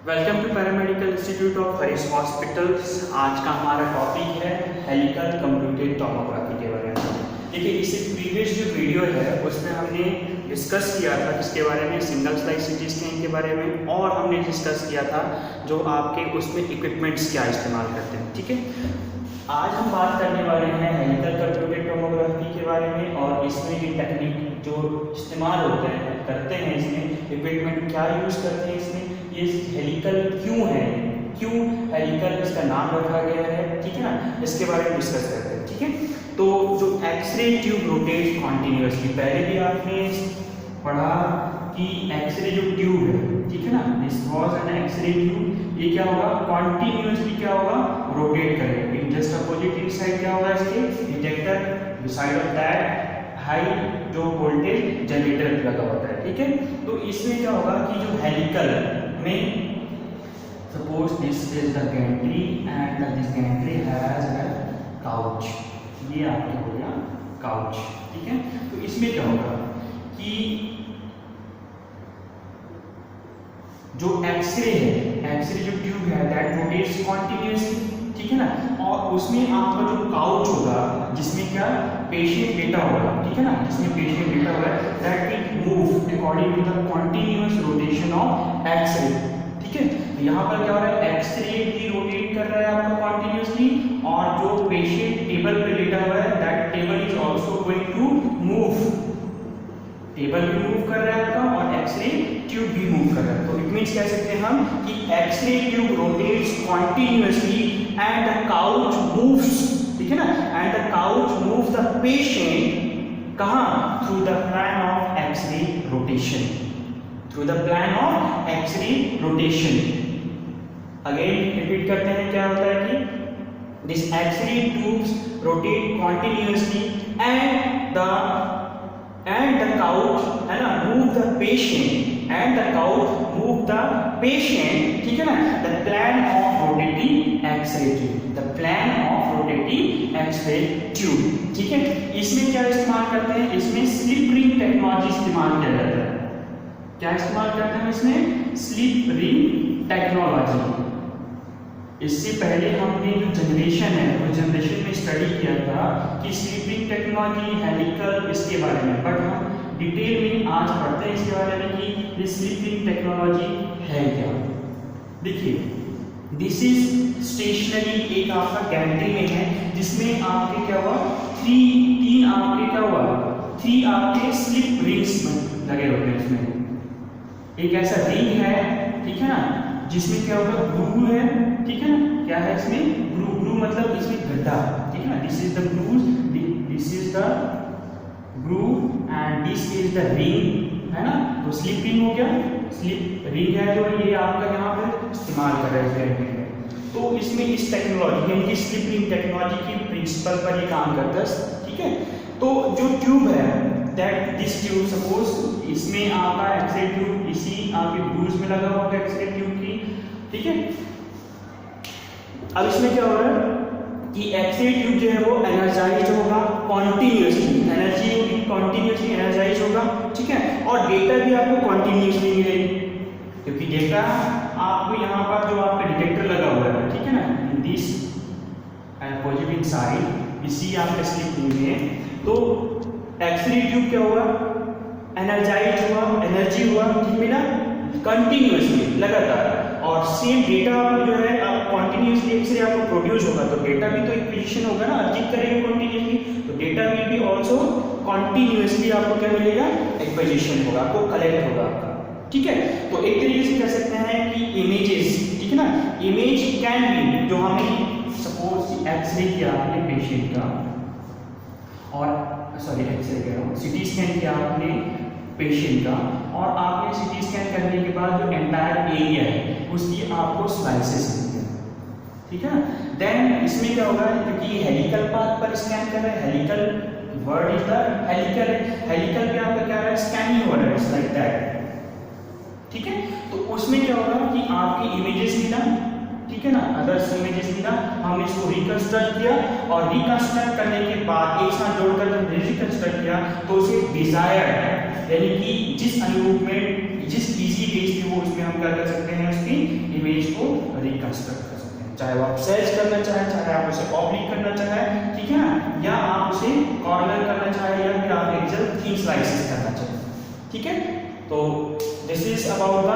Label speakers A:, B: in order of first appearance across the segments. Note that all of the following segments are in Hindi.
A: Welcome to paramedical institute of Harish hospitals. आज का हमारा टॉपिक है हेलिकल कंप्यूटेड टोमोग्राफी के बारे में। देखिए, इससे प्रीवियस जो वीडियो है उसमें हमने डिस्कस किया था किसके बारे में, सिंगल स्लाइस सीटी स्कैन के बारे में, और हमने डिस्कस किया था जो आपके उसमें इक्विपमेंट्स क्या इस्तेमाल करते हैं। ठीक है, आज हम बात करने वाले हैं हेलिकल कंप्यूटेड टोमोग्राफी के बारे में, और इसमें ये टेक्निक जो इस्तेमाल होते हैं करते हैं, इसमें इक्विपमेंट क्या यूज़ करते हैं, इसमें ये हेलिकल क्यों है, क्यों हेलिकल इसका नाम रखा गया है, ठीक है ना, इसके बारे में डिस्कस करते हैं। ठीक है, तो जो एक्सरे ट्यूब रोटेट कॉन्टिन्यूसली, पहले भी आपने पढ़ा कि एक्सरे जो ट्यूब है, ठीक है ना, this was an x-ray tube, ये क्या होगा, कॉन्टिन्यूसली क्या होगा, रोटेट करेगा। इन जस्ट अपोजिट साइड क्या होगा इसके, detector, beside of that high जो वोल्टेज जनरेटर लगा होता है। ठीक है, तो इसमें क्या होगा कि जो हेलिकल में suppose this is the Gentry and this Gentry has a couch, ये आपके हो गया काउच। ठीक है, तो इसमें क्या होगा कि जो एक्सरे है, एक्सरे जो ट्यूब है दैट रोटेट्स कॉन्टिन्यूसली, ठीक है ना, और उसमें आपका जो काउच होगा जिसमें क्या पेशेंट लेटा होगा, ठीक है ना, जिसमें पेशेंट लेटा होगा that will move according to the continuous rotation of x-ray. ठीक है, तो यहाँ पर क्या हो रहा है, एक्सरे भी रोटेट कर रहा है आपका कॉन्टिन्यूसली, और जो पेशेंट टेबल पे लेटा हुआ है that table is also going to move, table भी मूव कर रहा है आपका और एक्सरे ट्यूब भी मूव कर रहा है। तो इट मींस कह सकते हैं हम कि x-ray tube rotates continuously and the couch moves, ठीक है ना, and the couch move the patient कहां, through the plane of x-ray rotation, through the plane of x-ray rotation. Again repeat करते हैं, क्या होता है कि this x-ray tubes rotate continuously and the couch है ना move the patient and the couch move the patient, ठीक है ना, the plan of rotating X-ray tube, the plan of rotating X-ray tube। ठीक है, इसमें क्या इस्तेमाल करते हैं, इसमें स्लिप रिंग टेक्नोलॉजी इस्तेमाल किया जाता है। क्या इस्तेमाल करते हैं इसमें, स्लिप रिंग टेक्नोलॉजी। इससे पहले हमने जो जनरेशन है वो जनरेशन में स्टडी किया था कि स्लीपिंग टेक्नोलॉजी, हेलिकल, इसके बारे में, बट हम डिटेल में आज पढ़ते हैं इसके बारे में कि ये स्लीपिंग टेक्नोलॉजी है क्या। देखिए, दिस इज स्टेशनरी, एक आपका गैंट्री में है जिसमें आपके क्या हुआ, तीन आपके क्या हुआ, 3 आपके स्लिप रिंग्स लगे होते हैं। इसमें एक ऐसा रिंग है, ठीक है ना, जिसमें क्या होगा, ग्रूव है, ठीक है ना, क्या है इसमें, ग्रूव मतलब इसमें गड्ढा, ठीक है ना, this is the groove, this is the groove and this is the ring, है ना। तो स्लिप रिंग हो गया, स्लिप रिंग है जो ये आपका यहाँ पे इस्तेमाल कर रहे हैं। तो इसमें इस टेक्नोलॉजी यानी कि स्लिप रिंग टेक्नोलॉजी की प्रिंसिपल पर ये काम करता है। ठीक है, तो जो ट्यूब है दैट दिस ट्यूब, सपोज इसमें आपका एक्सरे ट्यूब इसी आपके ग्रूव्स में लगा हुआ है एक्सरे ट्यूब की। ठीक है, अब इसमें क्या हो रहा है कि एक्सरे ट्यूब जो है वो एनर्जाइज होगा कॉन्टिन्यूसली, एनर्जी होगी कॉन्टिन्यूसली एनर्जाइज होगा, ठीक है, और डेटा भी आपको कॉन्टिन्यूसली मिलेगी, क्योंकि डेटा आपको यहाँ पर जो आपका डिटेक्टर लगा हुआ है, ठीक है ना, इन दिस पॉजिटिव साइड इसी आपके स्लिप रिंग में, तो एक्सरे ट्यूब क्या हुआ, एनर्जाइज हुआ, एनर्जी हुआ, ठीक मिला कंटिन्यूसली लगातार, और सेम डेटा आपको जो है आप कंटिन्यूसली एक्सरे आपको प्रोड्यूस होगा, तो डेटा भी तो एक पोजीशन होगा ना, अर्जित करेगा कंटिन्यूसली, तो data will be also continuously आपको क्या मिलेगा, एक पोजीशन होगा, आपको कलेक्ट होगा आपका। ठीक है, तो एक तरीके से कह सकते हैं कि इमेजेस, ठीक है ना, इमेज कैन बी, जो हमें सपोज एक्सरे किया आपने पेशेंट का, और सॉरी एक्सरे कह रहा हूँ, सिटी स्कैन किया आपने पेशेंट का, और आपने सिटी स्कैन करने के बाद जो एंटायर एरिया है उसकी आपको स्लाइसेस मिलते हैं। ठीक है ना, देन इसमें क्या होगा, क्योंकि हेलिकल पाथ पर स्कैन कर रहे हैं, helical word is the helical, helical पे आपका क्या है, स्कैनिंग हो रहा है, लाइक दैट। ठीक है, तो उसमें क्या होगा कि आपकी इमेजेस मिला, ठीक है ना, अदर्स इमेजेस मिला, हमने इसको रिकंस्ट्रक्ट किया, और रिकंस्ट्रक्ट करने के बाद एक साथ जोड़कर जब रिकंस्ट्रक्ट किया तो उसे डिजायर्ड यानी कि जिस अनुरूप में जिस इजी बेस पे वो उसमें हम क्या कर सकते हैं, उसकी इमेज को रिकंस्ट्रक्ट कर सकते हैं, चाहे वो आप सेल्स करना चाहें, चाहे आप उसे ऑब्लिक करना चाहें, ठीक है ना, या आप उसे कॉर्नर करना चाहें, या फिर आप एक्सेल थिन स्लाइसेस करना चाहें, ठीक है। तो this is about the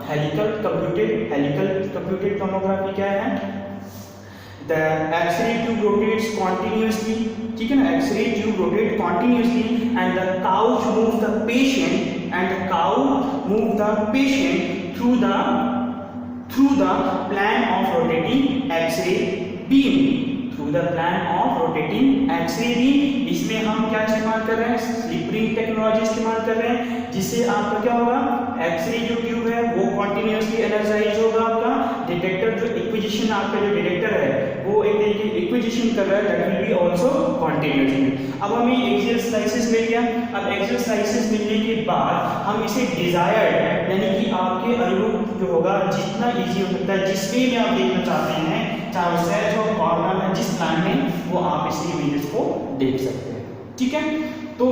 A: helical computed tomography क्या है। The X-ray tube rotates continuously, ठीक है ना, X-ray tube rotates continuously and the couch moves the patient through the plane of rotating X-ray beam, through the plane of rotating X-ray beam। इसमें हम क्या इस्तेमाल कर रहे हैं, स्लिप रिंग टेक्नोलॉजी इस्तेमाल कर रहे हैं, जिससे आपका क्या होगा, एक्सरे जो ट्यूब है वो कॉन्टिन्यूसली एनर्जाइज होगा, आपका डिटेक्टर जो एक्विजिशन, आपका जो डिटेक्टर है वो एक तरीके एक्विजिशन कर रहा है, that will be also continuously. अब हमें एक्सियल स्लाइसेस मिल गया। अब एक्सियल स्लाइसेस मिलने के बाद हम इसे डिजायर्ड यानी कि आपके अनुरूप जो होगा, जितना इजी हो सकता है, जिस वे में आप देखना चाहते हैं, चाहे वो सेट हो, कॉर्नर में, जिस प्लान में, वो आप इस इमेजेस को देख सकते हैं, ठीक है। तो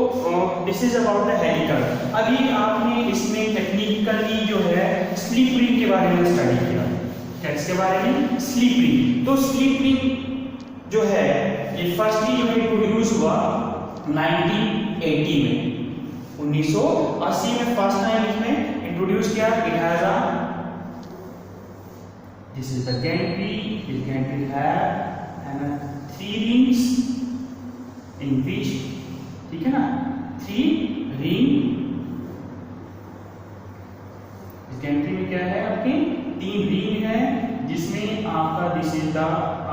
A: this is about the helical. अभी आपने इसमें टेक्निकली जो है स्लिप रिंग के बारे में स्टडी किया, किसके बारे में, स्लिप रिंग। तो स्लिप रिंग जो है ये फर्स्टली जो इंट्रोड्यूस हुआ 1980 में, 1980 में फर्स्ट टाइम इसमें इंट्रोड्यूस किया। It has a this is the gantry, this gantry have 3 rings in which, ठीक है ना, 3 रिंग, इस gantry में क्या है, आपके 3 रिंग है, जिसमें आपका दिस इज द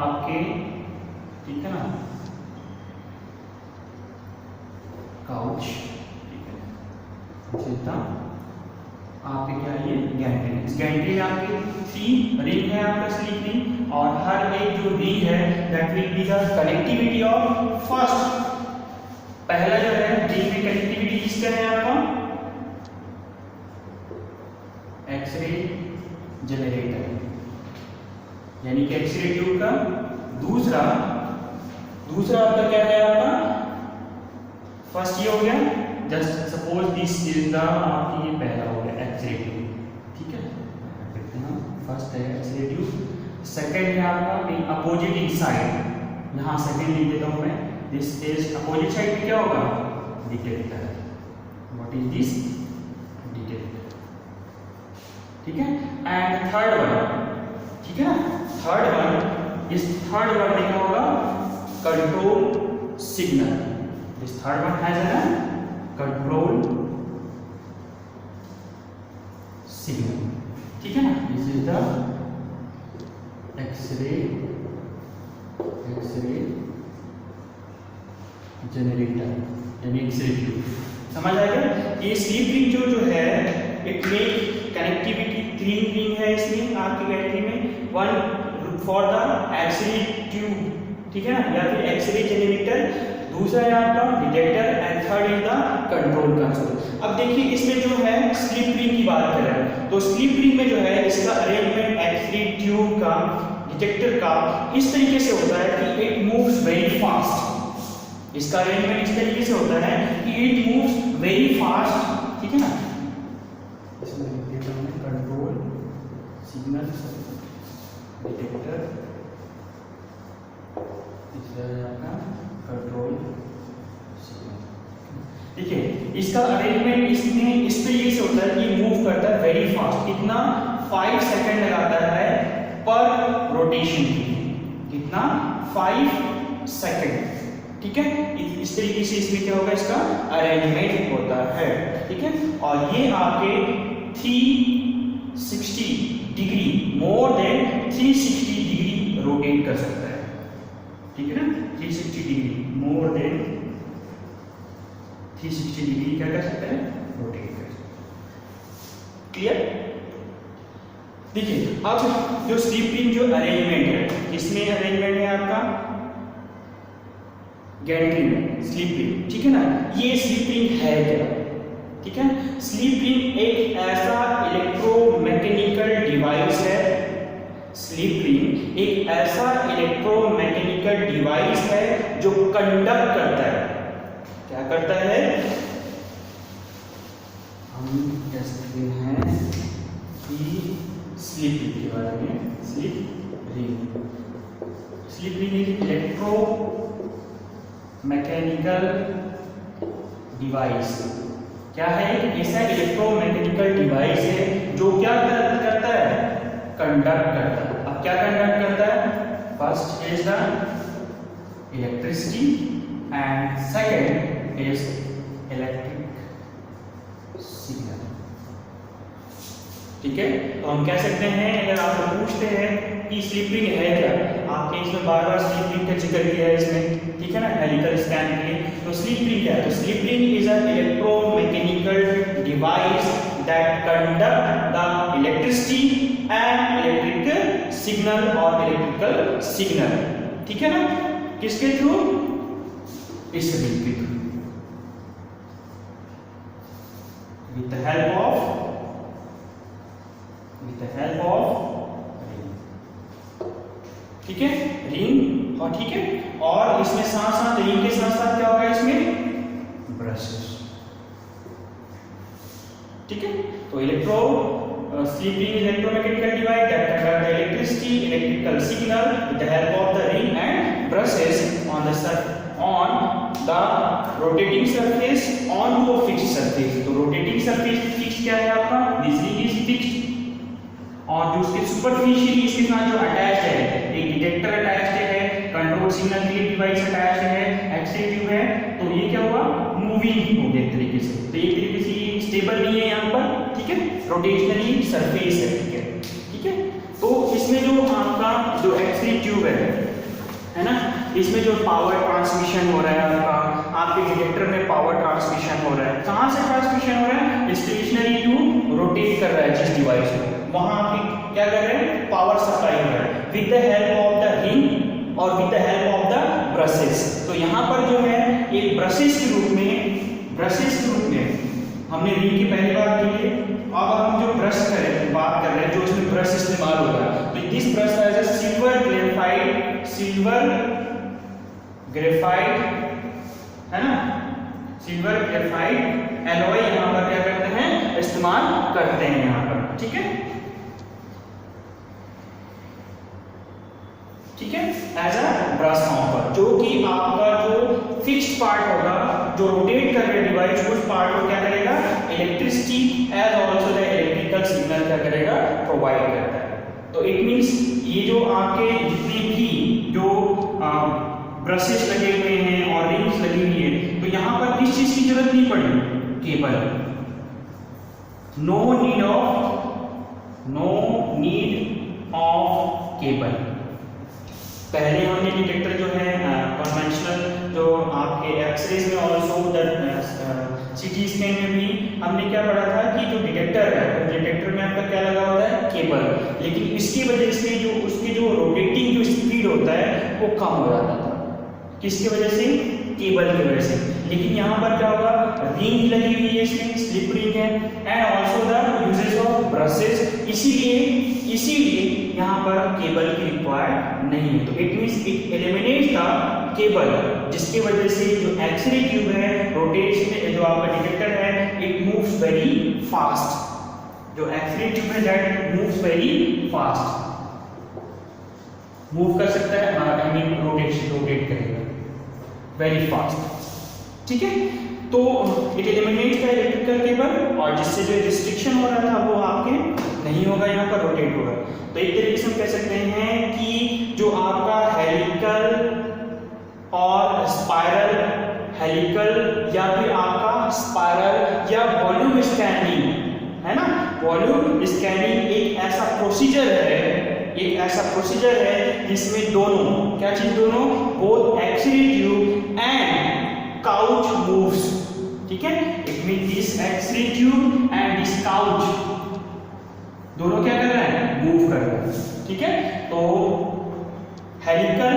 A: आपके, ठीक है ना, काउच, ठीक है, दिस इज द आपके क्या है, ये गैंट्री। इस गैंट्री में आपके 3 रिंग है, आपका स्लिप रिंग, और हर एक जो रिंग है that will be the connectivity of first, पहला जो है रिंग में कनेक्टिविटी किसका है, आपका एक्सरे जनरेटर, यानी कि एक्सरे ट्यूब का दूसरा आपका क्या है, आपका फर्स्ट ये हो गया, just suppose this is the आपकी ये पहला हो गया एक्सरे ट्यूब, ठीक है, देखते हैं फर्स्ट है एक्सरे ट्यूब, सेकंड है आपका अपोजिट साइड, यहाँ सेकंड लिख देता हूँ मैं, दिस इज अपोजिट साइड में क्या होगा, detector, what is this, detector, ठीक है। एंड थर्ड वन, ठीक है ना, थर्ड वन, इस थर्ड वन में क्या होगा, control signal, this third one has an control signal, ठीक है ना, this is the x-ray generator, यानी एक्सरे ट्यूब, समझ आएगा। ये स्लिप रिंग जो है इट मेक कनेक्टिविटी, 3 रिंग है इसमें आपकी गैलरी में, 1 फॉर द एक्सरे ट्यूब, ठीक है ना, या फिर एक्सरे जनरेटर, दूसरा है आपका detector, and third is the control console. अब देखिए इसमें जो है स्लिप रिंग की बात कर रहे हैं, तो स्लिप रिंग में जो है इसका अरेंजमेंट एक्सरे ट्यूब का, डिटेक्टर का इस तरीके से होता है कि इट मूव्स वेरी फास्ट, इसका अरेंजमेंट इस तरीके से होता है कि इट मूव्स वेरी फास्ट, ठीक है ना, इसमें लिख देता हूं कंट्रोल सिग्नल डिटेक्टर, इसका आपका कंट्रोल सिग्नल, देखिए इसका अरेंजमेंट इसमें इस तरीके से होता है कि मूव करता है वेरी फास्ट, कितना 5 सेकंड लगाता है पर रोटेशन के लिए, कितना 5 सेकंड, ठीक है। इस तरीके से इसमें क्या होगा, इसका अरेंजमेंट होता है, ठीक है। और ये आपके 360 degree, more than 360 degree rotate कर सकता है, ठीक है ना, 360 डिग्री, मोर देन 360 डिग्री क्या कर सकता है, रोटेट कर सकता है, क्लियर। देखिए अब जो स्लिप रिंग जो अरेंजमेंट है, इसमें अरेंजमेंट है आपका गैंट्री में स्लिप रिंग, ठीक है ना, ये स्लिप रिंग है क्या, ठीक है। स्लिप रिंग एक ऐसा इलेक्ट्रोमैकेनिकल डिवाइस है, स्लिप रिंग एक ऐसा इलेक्ट्रोमैकेनिकल डिवाइस है जो कंडक्ट करता है, क्या करता है, हम कह सकते हैं कि स्लिप रिंग के बारे में। Slip ring is electro mechanical device. क्या है? एक ऐसा इलेक्ट्रोमैकेनिकल डिवाइस है जो क्या करता है? कंडक्ट करता है। अब क्या कंडक्ट करता है? First is the electricity and second is electric signal. ठीक है, तो हम कह सकते हैं, अगर आपको पूछते हैं कि स्लिप रिंग है क्या, आपने इसमें बार बार स्लिप रिंग का जिक्र किया है इसमें, ठीक है ना, हेलिकल स्कैन के लिए। तो स्लिप रिंग क्या है? तो slip ring is a electromechanical device that conduct the electricity and electrical signal और इलेक्ट्रिकल सिग्नल। ठीक है ना, किसके थ्रू? इस रिंग के through, with the help of ठीक है, रिंग। और ठीक है, और इसमें साथ साथ रिंग के साथ साथ क्या होगा? इसमें ब्रशेस। ठीक है, तो slip ring is electromechanical device that conduct the electricity electrical signal with the help of the ring and brushes on the rotating surface on to a fixed surface. तो रोटेटिंग सरफेस फिक्स्ड क्या है आपका? दिस रिंग इज फिक्स्ड, और जो उसके सुपरफिशियली इसके साथ जो अटैच्ड है, एक डिटेक्टर अटैच्ड है, कंट्रोल सिग्नल के लिए डिवाइस अटैच्ड है, एक्सरे ट्यूब है, तो ये क्या हुआ? मूविंग हो गया एक तरीके से। तो एक तरीके से ये स्टेबल नहीं है यहाँ पर, ठीक है, रोटेशनली सरफेस है। ठीक है, ठीक है, तो इसमें जो आपका जो एक्सरे ट्यूब है ना, इसमें जो पावर ट्रांसमिशन हो रहा है आपके डिटेक्टर में पावर ट्रांसमिशन हो रहा है। कहाँ से ट्रांसमिशन हो रहा है? स्टेशनरी टू रोटेट कर रहा है जिस डिवाइस को, वहां आप क्या कर रहे हैं? पावर सप्लाई हो रहा है with the help of the ring और with the help of the brushes. तो यहाँ पर जो है एक ब्रशेस के रूप में हमने रिंग की पहली बात की है। अब हम जो ब्रश बात कर रहे हैं, जो इसमें ब्रश इस्तेमाल होगा, तो this brush has a silver graphite है ना, सिल्वर ग्रेफाइट एलॉय यहाँ पर क्या करते हैं? इस्तेमाल करते हैं यहाँ पर। ठीक है, ठीक है, एज अ ब्रश हॉपर, जो कि आपका जो फिक्स्ड पार्ट होगा, जो रोटेट कर रहे डिवाइस, उस पार्ट को क्या करेगा? Electricity as also the electrical signal क्या करेगा? प्रोवाइड करता है। तो इट मींस ये जो आपके जितने भी जो ब्रशेस लगे हुए हैं और रिंग्स लगी हुई है, तो यहाँ पर किस चीज की जरूरत नहीं पड़ी? Cable. No need of cable. पहले हमने डिटेक्टर जो है कन्वेंशनल जो आपके एक्सरेज में ऑल्सो सीटी स्कैन में भी हमने क्या पढ़ा था कि जो डिटेक्टर है, तो डिटेक्टर में आपका क्या लगा होता है? केबल। लेकिन इसकी वजह से जो उसकी जो रोटेटिंग जो स्पीड होता है वो कम हो जाता था। किसकी वजह से? केबल की वजह से। लेकिन यहाँ पर क्या होगा? रिंग लगी हुई है, इसमें स्लिप रिंग है, and also the uses of brushes, इसीलिए यहाँ पर केबल की रिक्वायर्ड नहीं है। तो it means it eliminates the cable, जिसकी वजह से जो एक्सरे ट्यूब है, रोटेशन जो आपका डिटेक्टर है, इट मूव्स वेरी फास्ट। जो एक्सरे ट्यूब है that moves very fast, move कर सकता है, आई मीन रोटेट करेगा वेरी फास्ट। ठीक है, तो it eliminates the electrical cable, और जिससे जो रिस्ट्रिक्शन हो रहा था वो आपके नहीं होगा, यहाँ पर रोटेट होगा। तो एक तरीके से हम कह सकते हैं कि जो आपका हेलिकल और स्पाइरल, हेलिकल या फिर आपका स्पाइरल या वॉल्यूम स्कैनिंग है ना, वॉल्यूम स्कैनिंग एक ऐसा प्रोसीजर है जिसमें दोनों क्या चीज, दोनों both x-ray tube and couch moves. ठीक है, it mean this x-ray tube and this couch दोनों क्या कर रहे हैं? मूव कर रहे हैं। ठीक है, तो हेलिकल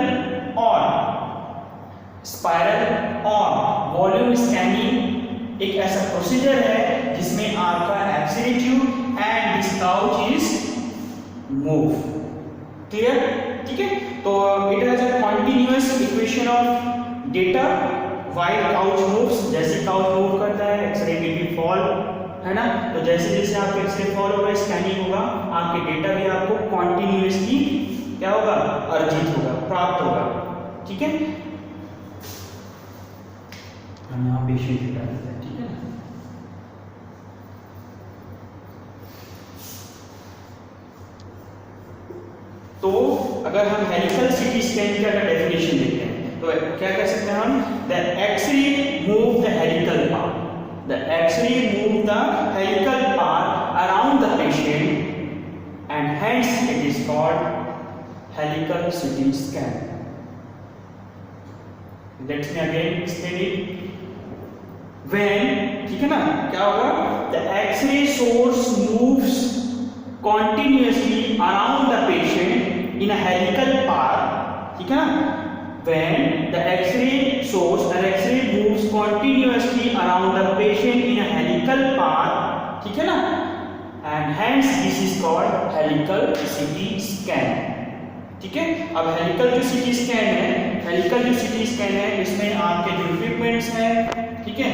A: और स्पाइरल और वॉल्यूम स्कैनिंग एक ऐसा प्रोसीजर है जिसमें आपका x-ray tube and this couch is move. Clear? ठीक है, तो it has a continuous equation of data while couch moves. जैसे काउच मूव करता है, एक्सरे विल बी फॉल है ना। तो जैसे जैसे आप एक्सरे फॉलो होगा, स्कैनिंग होगा, आपके डेटा भी आपको कॉन्टिन्यूसली क्या होगा, अर्जित होगा, प्राप्त होगा। ठीक है, हम यहाँ पेशेंट डेटा देते हैं। ठीक है ना, तो अगर हम हेलिकल सीटी स्कैन का डेफिनेशन देखते हैं तो क्या कह सकते हैं हम, the x-ray move the helical part, the x-ray move the helical part around the patient and hence it is called helical CT scan. Let's me again explain it. When, ठीक है ना, क्या होगा, the x-ray source moves continuously around the patient in a helical path, ठीक है ना, when the X-ray source or X-ray moves continuously around the patient in a helical path, ठीक है ना, and hence this is called helical CT scan। ठीक है, अब हेलिकल जो CT स्कैन है, हेलिकल जो CT स्कैन है, इसमें आपके जो इक्विपमेंट्स हैं, ठीक है,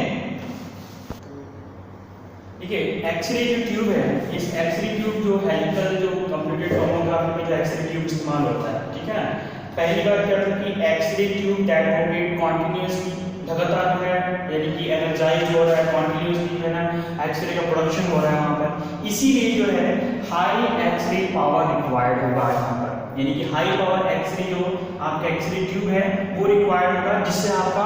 A: देखिए एक्सरे जो ट्यूब है, इस एक्सरे ट्यूब जो हेलिकल जो कंप्यूटेड टोमोग्राफी में जो एक्सरे ट्यूब इस्तेमाल होता है, ठीक है ना, पहली बात क्या था कि x-ray tube that rotate continuously, लगातार जो है यानी कि एनर्जाइज हो रहा है कंटिन्यूअसली, है ना, एक्सरे का प्रोडक्शन हो रहा है वहाँ पर, इसीलिए जो है हाई एक्सरे पावर रिक्वायर्ड होगा यहाँ पर, यानी कि हाई पावर एक्सरे जो आपका एक्सरे ट्यूब है वो रिक्वायर्ड होगा, जिससे आपका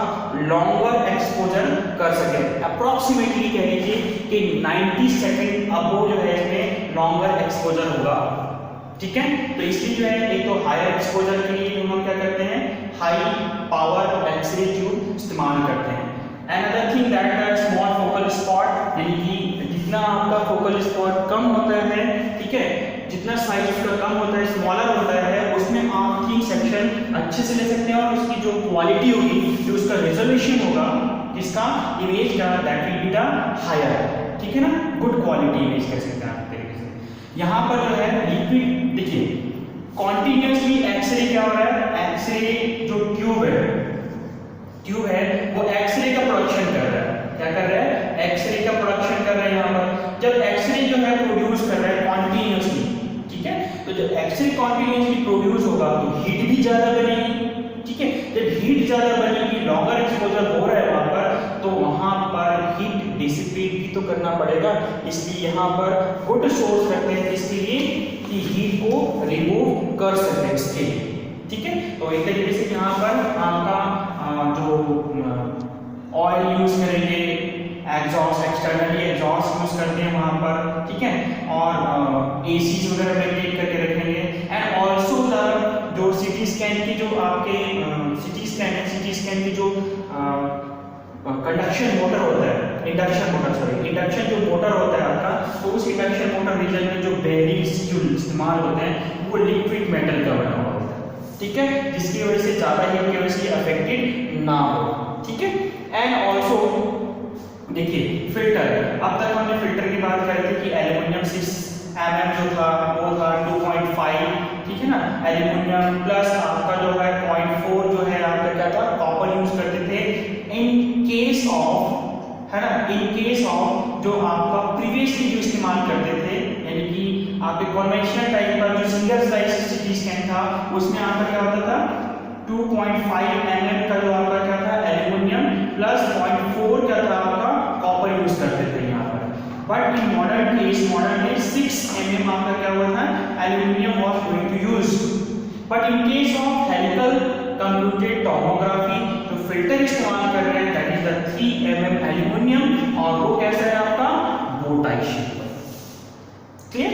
A: लॉन्गर एक्सपोजर कर सके। अप्रोक्सीमेटली कह लीजिए कि 90 सेकंड अबो जो है इसमें लॉन्गर एक्सपोजर होगा। ठीक है, तो इसलिए जो है एक तो हायर एक्सपोजर के लिए हम क्या करते हैं, हाई पावर एक्सरे ट्यूब इस्तेमाल करते हैं। Another thing that the small focal spot, यानी कि जितना आपका फोकल स्पॉट कम होता है, ठीक है, जितना साइज उसका कम होता है, स्मॉलर होता है, उसमें आप की सेक्शन अच्छे से ले सकते हैं और उसकी जो क्वालिटी होगी, जो उसका रेजोल्यूशन होगा, जिसका इमेज का, that will be the higher. ठीक है ना, गुड क्वालिटी इमेज कह सकते हैं आप तरीके से। यहाँ पर जो है लिक्विड, देखिए कॉन्टिन्यूसली एक्सरे क्या हो रहा है, एक्सरे जो ट्यूब है वो एक्सरे का प्रोडक्शन कर रहा है। क्या कर रहा है, एक्सरे का प्रोडक्शन कर रहा है। यहाँ पर जब एक्सरे जो है प्रोड्यूस कर रहा है कॉन्टिन्यूसली, ठीक है, तो जब एक्सरे कॉन्टिन्यूसली प्रोड्यूस होगा तो हीट भी ज्यादा बनेगी। ठीक है, जब हीट ज्यादा बनेगी, लॉन्गर एक्सपोजर हो रहा है वहां पर, तो वहां पर हीट डिसिपेट भी तो करना पड़ेगा, इसलिए यहाँ पर गुड सोर्स रखते हैं इसके लिए कि हीट को रिमूव कर सके इसके। ठीक है, तो एक तरीके से यहाँ पर आपका जो ऑयल यूज करेंगे, एग्जॉस्ट, एक्सटर्नली एग्जॉस्ट यूज करते हैं वहां पर, ठीक है, और एसीज वगैरह मेंटेन करके रखेंगे। एंड ऑल्सो द जो सीटी स्कैन की जो आपके सीटी स्कैन की जो कंडक्शन मोटर होता है, इंडक्शन जो मोटर होता है आपका, तो उस इंडक्शन मोटर रीजन में जो बेयरिंग्स जो इस्तेमाल होते हैं वो लिक्विड मेटल का बना हुआ होता है। ठीक है, जिसकी वजह से ज्यादा हीट की वजह से अफेक्टेड ना हो। ठीक है, एंड ऑल्सो देखिए फिल्टर, अब तक हमने फिल्टर की बात करी थी कि एल्युमिनियम 6 mm जो था वो था 2.5, ठीक है ना, एल्युमिनियम प्लस आपका जो है 0.4 जो है आपका क्या था, कॉपर यूज करते थे इन केस ऑफ, है ना, इन केस ऑफ जो आपका प्रीवियसली जो इस्तेमाल करते थे, यानी कि आपके कन्वेंशनल टाइप का जो सिंगल स्लाइस सीटी स्कैन था, उसमें आपका क्या होता था 2.5 mm का जो आपका क्या था एल्युमिनियम प्लस 0.4 क्या था आपका कॉपर यूज करते थे यहाँ पर। But in modern case, modern में 6 mm आपका क्या हुआ था aluminium was going to use. But in case of helical computed tomography जो फिल्टर इस्तेमाल कर रहे हैं that is the 3 mm aluminium, और वो कैसा है आपका bow type shape. Clear?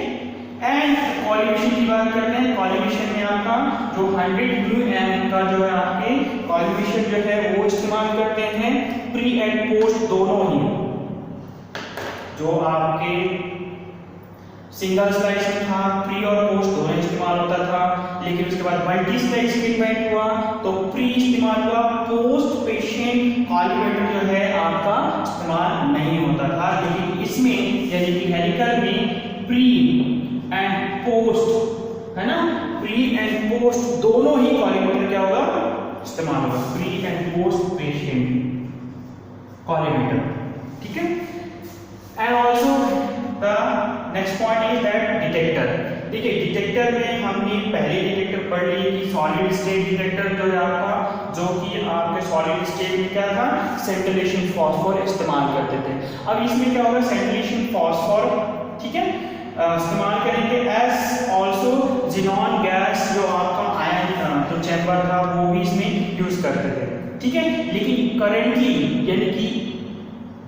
A: And colligation की बात करते हैं। कॉलिगेशन में आपका जो 100 μm का जो है आपके कॉलिगेशन जो है वो इस्तेमाल करते हैं प्री एंड पोस्ट दोनों ही। जो आपके सिंगल स्लाइस में था प्री और पोस्ट दोनों इस्तेमाल होता था, लेकिन उसके बाद मल्टी स्लाइस इन्वेंट हुआ तो प्री इस्तेमाल हुआ, पोस्ट पेशेंट कॉलिमेटर जो है आपका इस्तेमाल नहीं होता था। लेकिन इसमें यानी कि हेलिकल में प्री एंड पोस्ट, है ना, प्री एंड पोस्ट दोनों ही कॉलिमेटर क्या होगा इस्तेमाल होगा, pre and post patient collimator. ठीक है, and also the next point is that detector. देखिए डिटेक्टर में हमने पहले डिटेक्टर पढ़ ली कि सॉलिड स्टेट डिटेक्टर जो है आपका, जो कि आपके सॉलिड स्टेट में क्या था, सेंटिलेशन फॉस्फोर इस्तेमाल करते थे। अब इसमें क्या होगा, सेंटिलेशन फॉस्फोर, ठीक है, इस्तेमाल करेंगे। एज ऑल्सो जिनॉन गैस जो आपका आयन जो चैम्बर था वो भी इसमें यूज करते थे, ठीक है। लेकिन करेंटली यानी कि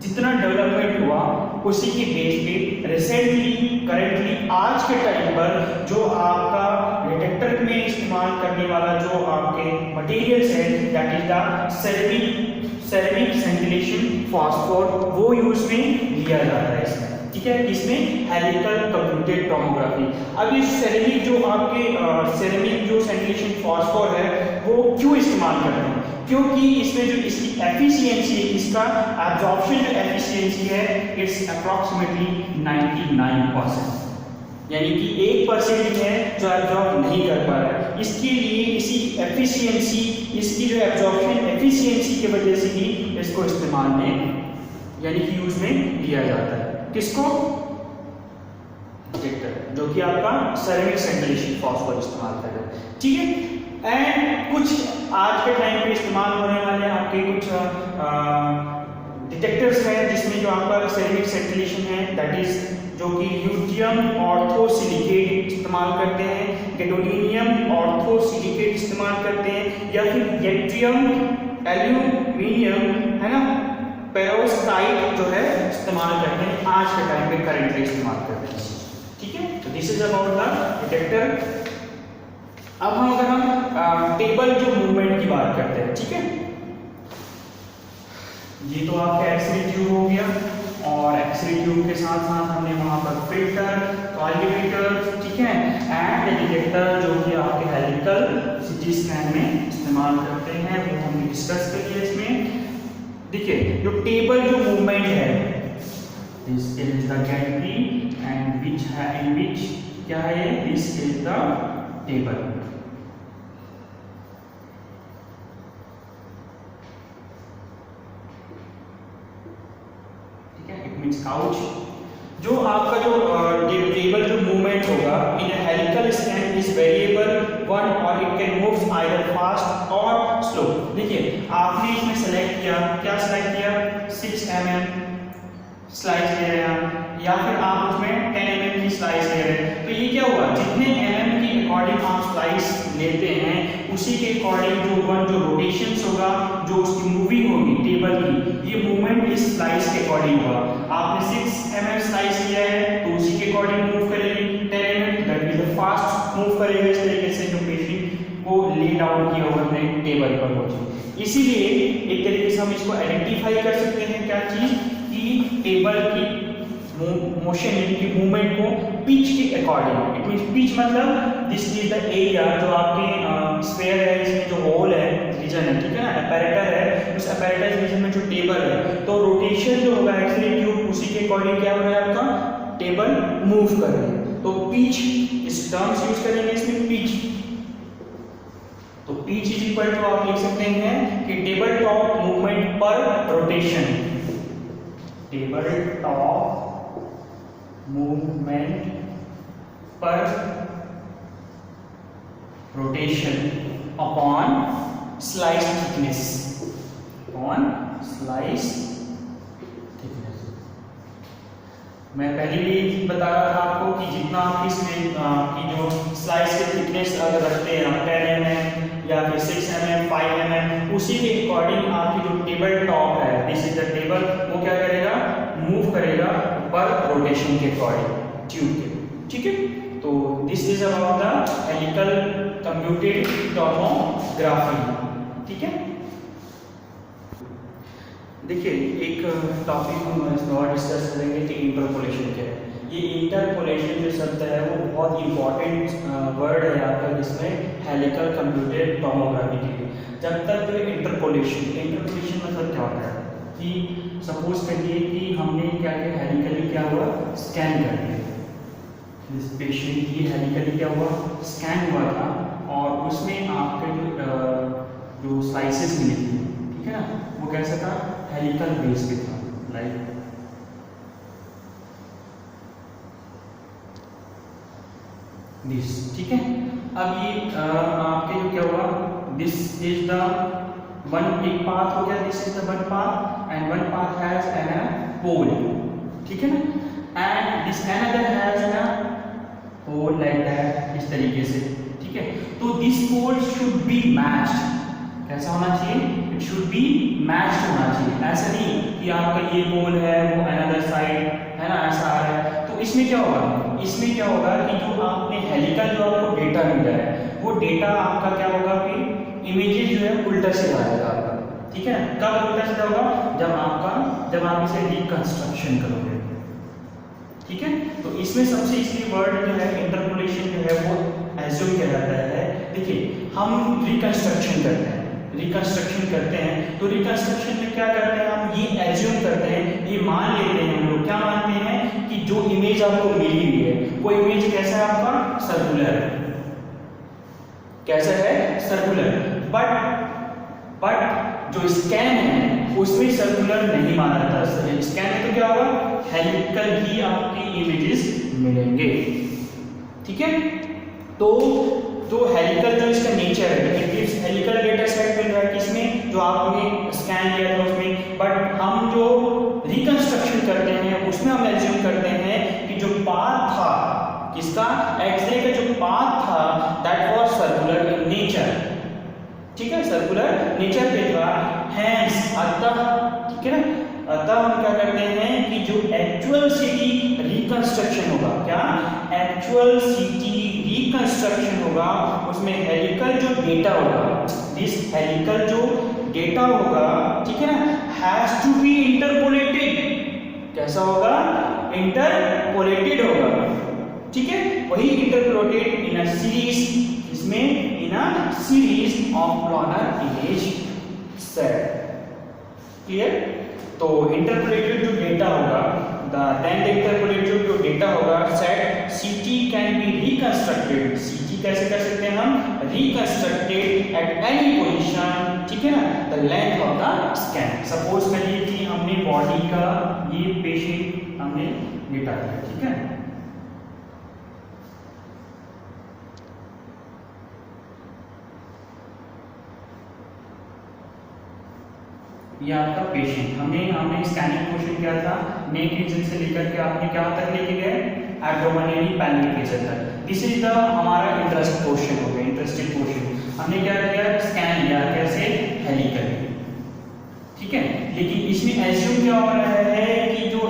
A: जितना डेवलपमेंट हुआ उसी के बेस पे रिसेंटली करेंटली आज के टाइम पर जो आपका डिटेक्टर में इस्तेमाल करने वाला जो आपके मटेरियल्स है that is the ceramic scintillation phosphor, वो यूज में लिया जाता है इसमें, ठीक है। इसमें हेलिकल कंप्यूटेड टोमोग्राफी। अब ये सेरेमिक जो आपके सेरेमिक जो सेंटिलेशन फॉस्फोर है वो क्यों इस्तेमाल करते हैं, क्योंकि इसमें जो इसकी एफिशिएंसी है, इसका एब्जॉर्प्शन जो एफिशिएंसी है इट्स अप्रॉक्सीमेटली 99%, यानी कि 1% है जो एब्जॉर्ब नहीं कर पा रहा है। इसके लिए इसी एफिशिएंसी, इसकी जो एब्जॉर्प्शन एफिशिएंसी की वजह से ही इसको इस्तेमाल में यानी कि यूज में लिया जाता है। किसको, डिटेक्टर, जो कि आपका सेरेमिक सेंटिलेशन फॉस्फोर इस्तेमाल कर रहे हैं, ठीक है। एंड कुछ आज के टाइम पे इस्तेमाल होने वाले आपके कुछ डिटेक्टर्स हैं जिसमें जो आपका सेरेमिक सेंटिलेशन है दैट इज जो कि ल्यूटियम ऑर्थोसिलिकेट इस्तेमाल करते हैं, गैडोलिनियम ऑर्थोसिलिकेट इस्तेमाल करते हैं, या फिर यट्रियम एल्यूमिनियम है ना, पेरोव्स्काइट जो है इस्तेमाल करते हैं, आज के टाइम पे करेंटली इस्तेमाल करते हैं, ठीक है। तो this is about the detector. अब हम अगर हम टेबल जो मूवमेंट की बात करते हैं, ठीक है, ये तो आपका एक्सरे ट्यूब हो गया, और एक्सरे ट्यूब के साथ साथ हमने वहां पर फिल्टर, कॉलिमेटर, ठीक है, एंड डिटेक्टर जो कि आपके हेलिकल सीटी स्कैन में इस्तेमाल करते हैं वो हमने डिस्कस कर लिया। इसमें देखिए जो टेबल जो मूवमेंट है, this is the Gentry and which है इन विच क्या है, दिस इज द टेबल, ठीक है, इट मींस काउच। जो आपका जो टेबल जो मूवमेंट होगा in helical scan is variable one और it can move either fast और स्लो। देखिए आपने इसमें सेलेक्ट किया, क्या सेलेक्ट किया, 6 mm स्लाइस ले रहे हैं, या फिर आप उसमें 10 mm की स्लाइस ले रहे हैं, तो ये क्या हुआ, जितने mm के अकॉर्डिंग आप स्लाइस लेते हैं उसी के अकॉर्डिंग जो रोटेशंस होगा, जो उसकी मूविंग होगी टेबल की, ये मूवमेंट इस स्लाइस के अकॉर्डिंग होगा। आपने 6 mm स्लाइस लिया है तो उसी के अकॉर्डिंग मूव करेगी, 10 mm that is the fast move करेगा, इस तरीके से जो पेशिंग को ले डाउन किया होगा अपने टेबल पर पहुंचे। इसीलिए एक तरीके से हम इसको आइडेंटिफाई कर सकते हैं क्या चीज, कि टेबल की मोशन यानी कि मूवमेंट को पिच के अकॉर्डिंग, इट मींस पिच मतलब दिस इज द एरिया जो आपके स्फीयर है, इसमें जो होल है, रीजन है, ठीक है ना, अपैरेटर है, उस अपैरेटर रीजन में जो टेबल है, तो रोटेशन जो होगा एक्सरे ट्यूब उसी के अकॉर्डिंग क्या हो रहा है, आपका टेबल मूव कर रही है। तो पिच इस टर्म्स यूज करेंगे इसमें, पिच, तो पिच इज इक्वल टू आप लिख सकते हैं कि टेबल टॉप मूवमेंट पर रोटेशन, टेबल टॉप मूवमेंट पर rotation upon slice thickness, upon slice thickness. मैं पहले भी बता रहा था आपको कि जितना आप इसमें की जो स्लाइस की थिकनेस अगर रखते हैं 10 mm या फिर 6 mm 5 mm, उसी के अकॉर्डिंग आपकी जो टेबल टॉप है, दिस इज द टेबल, वो क्या करेगा, मूव करेगा पर रोटेशन के अकॉर्डिंग ट्यूब के, ठीक है। तो this is about the helical computed tomography, ठीक है। देखिए एक टॉपिक हम और डिस्कस करेंगे कि इंटरपोलेशन क्या है। ये इंटरपोलेशन जो शब्द है वो बहुत इंपॉर्टेंट वर्ड है आपका इसमें हेलिकल कंप्यूटेड टोमोग्राफी के लिए। जब तक जो इंटरपोलेशन मतलब क्या होता है कि सपोज करिए कि हमने क्या किया, हेलिकली क्या हुआ, स्कैन कर दिया, इस पेशेंट की हेलिकली क्या हुआ, स्कैन हुआ था, और उसमें आपके जो स्लाइसेस मिले थे, ठीक है ना, वो कैसा था, हेलिकल बेस पे था, लाइक दिस, ठीक है। अब ये आपके जो क्या हुआ, दिस इज द वन, एक पाथ हो गया, this is the one path and one path has an pole, ठीक है ना, and this another has an pole like that, इस तरीके से, ठीक है। तो this pole should be matched, कैसा होना चाहिए, इट शुड बी मैच्ड होना चाहिए, ऐसा नहीं कि आपका ये पोल है वो अनदर साइड है ना, ऐसा आ रहा है। तो इसमें क्या होगा, इसमें क्या होगा कि जो आपने हेलिकल जो आपको डेटा मिला है, वो डेटा आपका क्या होगा कि इमेजेस जो है उल्टा सीधा आएगा आपका, ठीक है। कब उल्टा सीधा होगा, जब आप इसे रिकंस्ट्रक्शन करोगे, ठीक है। तो इसमें सबसे इसलिए वर्ड जो है इंटरपोलेशन जो है वो एज्यूम किया जाता है। देखिए हम रिकंस्ट्रक्शन करते हैं, तो रिकंस्ट्रक्शन में क्या करते हैं, हम ये एज्यूम करते हैं, ये मान लेते हैं, हम लोग क्या मानते हैं कि जो इमेज आपको मिली हुई है वो इमेज कैसा है आपका, सर्कुलर है, कैसा है, सर्कुलर। बट जो स्कैन है उसमें सर्कुलर नहीं माना जाता, स्कैन में तो क्या होगा, हेलिकल ही आपकी इमेजेस मिलेंगे, ठीक है। तो जो हेलिकल जो इसका नेचर है, it gives helical data set मिल रहा है किसमें, जो आपने स्कैन किया था उसमें। बट हम जो रिकंस्ट्रक्शन करते हैं उसमें हम एज्यूम करते हैं कि जो पाथ था किसका, एक्सरे का जो पाथ था that was circular in nature, ठीक है, सर्कुलर नेचर पे था। हैंस अतः, ठीक है ना, अतः हम क्या करते हैं कि जो एक्चुअल सिटी रिकंस्ट्रक्शन होगा, क्या एक्चुअल सिटी रिकंस्ट्रक्शन होगा, उसमें हेलिकल जो डेटा होगा, दिस हेलिकल जो डेटा होगा, ठीक है ना, हैज टू बी इंटरपोलेटेड, कैसा होगा, इंटरपोलेटेड होगा, ठीक है। वही इंटरपोलेटेड इन अ सीरीज, इसमें in a series of planar image set, clear. तो इंटरपोलेटेड जो डेटा होगा, देन द इंटरपोलेटेड जो डेटा होगा set CT can be reconstructed, CT कैसे कर सकते हैं हम, रिकंस्ट्रक्टेड एट एनी पोजीशन, ठीक है ना, the length of the scan. Suppose करिए कि हमने बॉडी का ये पेशेंट हमने डेटा दिया, ठीक है, ये आपका पेशेंट, हमने स्कैनिंग क्वेश्चन किया था, नेक रीजन से लेकर के आपने क्या तक लेके गए, एब्डोमिनल पैल्विक रीजन तक। दिस इज द हमारा इंटरेस्ट क्वेश्चन हो गया, इंटरेस्टेड क्वेश्चन। हमने क्या किया, स्कैन किया, कैसे, हेलिकल, ठीक है। लेकिन इसमें एज्यूम क्या हो रहा है कि जो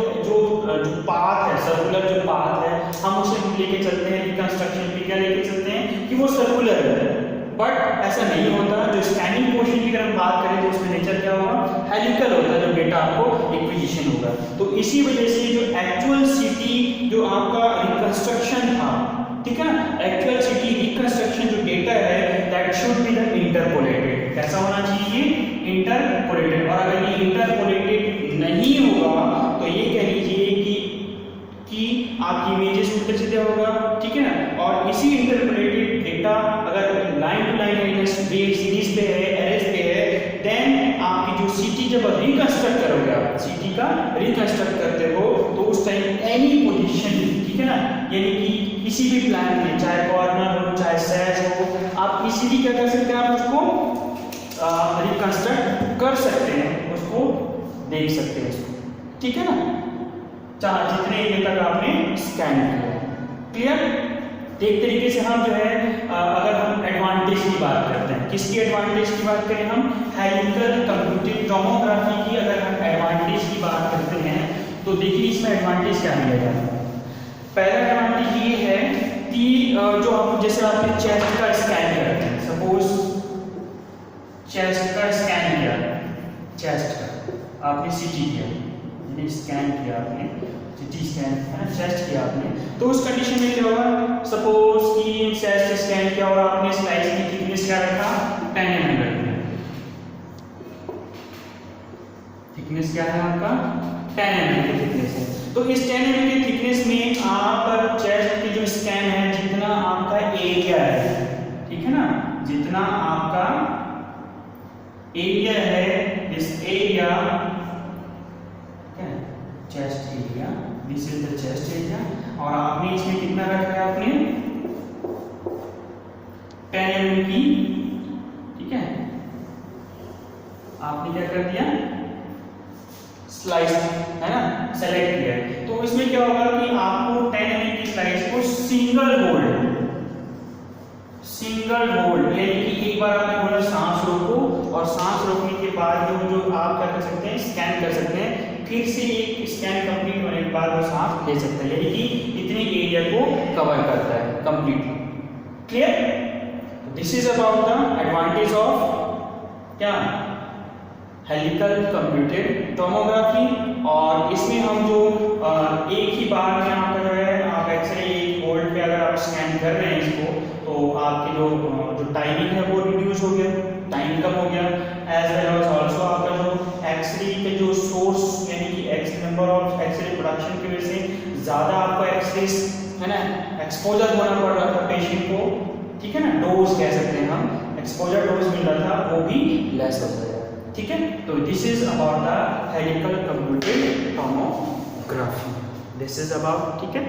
A: पाथ है, सर्कुलर जो पाथ है, हम उसे लेके चलते हैं रिकंस्ट्रक्शन पे, क्या लेके चलते हैं कि वो सर्कुलर है। बट ऐसा नहीं होता, जो स्कैनिंग क्वेश्चन की अगर हम बात करें तो उसमें नेचर क्या होगा, हेलिकल होता है, जो डेटा आपको एक्विजिशन होगा। तो इसी वजह से जो एक्चुअल सिटी जो आपका रिकंस्ट्रक्शन था, ठीक है ना, एक्चुअल सिटी रिकंस्ट्रक्शन जो डेटा है that should be the interpolated, कैसा होना चाहिए, इंटरपोलेटेड। और अगर ये इंटरपोलेटेड नहीं होगा तो ये कह लीजिए कि आपकी इमेजेस उल्टे सीधे होगा, ठीक है ना। और इसी इंटरपोलेटेड डेटा अगर लाइन टू लाइन है, सीरीज पे है, एरेज पे है, देन आपकी जो सिटी जब रिकंस्ट्रक्ट करोगे, आप सिटी का रिकंस्ट्रक्ट करते हो तो उस टाइम एनी पोजीशन, ठीक है ना, यानी कि किसी भी प्लान में, चाहे कॉर्नर हो चाहे सैज हो, आप इजीली क्या कर सकते हैं, आप उसको रिकंस्ट्रक्ट कर सकते हैं, उसको देख सकते हैं उसको, ठीक है ना, चाहे जितने एरिया तक आपने स्कैन किया, क्लियर। एक तरीके से हम जो है अगर हम एडवांटेज की बात करते हैं, किसकी एडवांटेज की बात करें, हम हेलिकल कंप्यूटेड टोमोग्राफी की अगर हम एडवांटेज की बात करते हैं तो देखिए इसमें एडवांटेज क्या मिलेगा। पहला एडवांटेज ये है कि जो हम जैसे आपने चेस्ट का स्कैन करते हैं, सपोज चेस्ट का स्कैन किया, चेस्ट का आपने सीटी किया, स्कैन किया आपने, सीटी स्कैन है ना, चेस्ट किया आपने, तो उस कंडीशन में क्या होगा, सपोज कि चेस्ट स्कैन किया और आपने स्लाइस की थिकनेस क्या रखा, 10 mm रखा, थिकनेस क्या है आपका, 10 mm की थिकनेस है। तो इस 10 mm की थिकनेस में आप चेस्ट की जो स्कैन है, जितना आपका एरिया है, ठीक है ना, जितना आपका एरिया है, इस area chest area, this is the chest area, और आपने इसमें कितना रखा है, आपने 10 mm की, ठीक है, आपने क्या कर दिया, स्लाइस, है ना, सेलेक्ट किया है। तो इसमें क्या होगा कि आपको 10 mm की स्लाइस को सिंगल होल्ड, यानी कि एक बार आपने बोला सांस रोको, और सांस रोकने के बाद जो आप क्या कर सकते हैं, स्कैन कर सकते हैं, फिर से एक स्कैन कंप्लीट होने के बाद वो सांस ले सकते हैं, यानी कि इतने एरिया को कवर करता है completely. Clear? This is about the advantage of क्या, हेलिकल कंप्यूटेड टोमोग्राफी। और इसमें हम जो एक ही बार में आपका जो है, आप एक्सरे एक होल्ड पे अगर आप स्कैन कर रहे हैं इसको, तो आपकी जो टाइमिंग है वो रिड्यूस हो गया, टाइम कम हो गया, एज वेल एज ऑल्सो आपका जो एक्सरे के जो सोर्स, यानी कि X number of x-ray production की वजह से ज़्यादा आपको एक्सरे, है ना, एक्सपोजर होना पड़ रहा था पेशेंट को, ठीक है ना, डोज कह सकते हैं हम, एक्सपोजर डोज मिल रहा था, वो भी लेस हो जाएगा, ठीक है। तो this is about the helical computed tomography, this is about, ठीक है।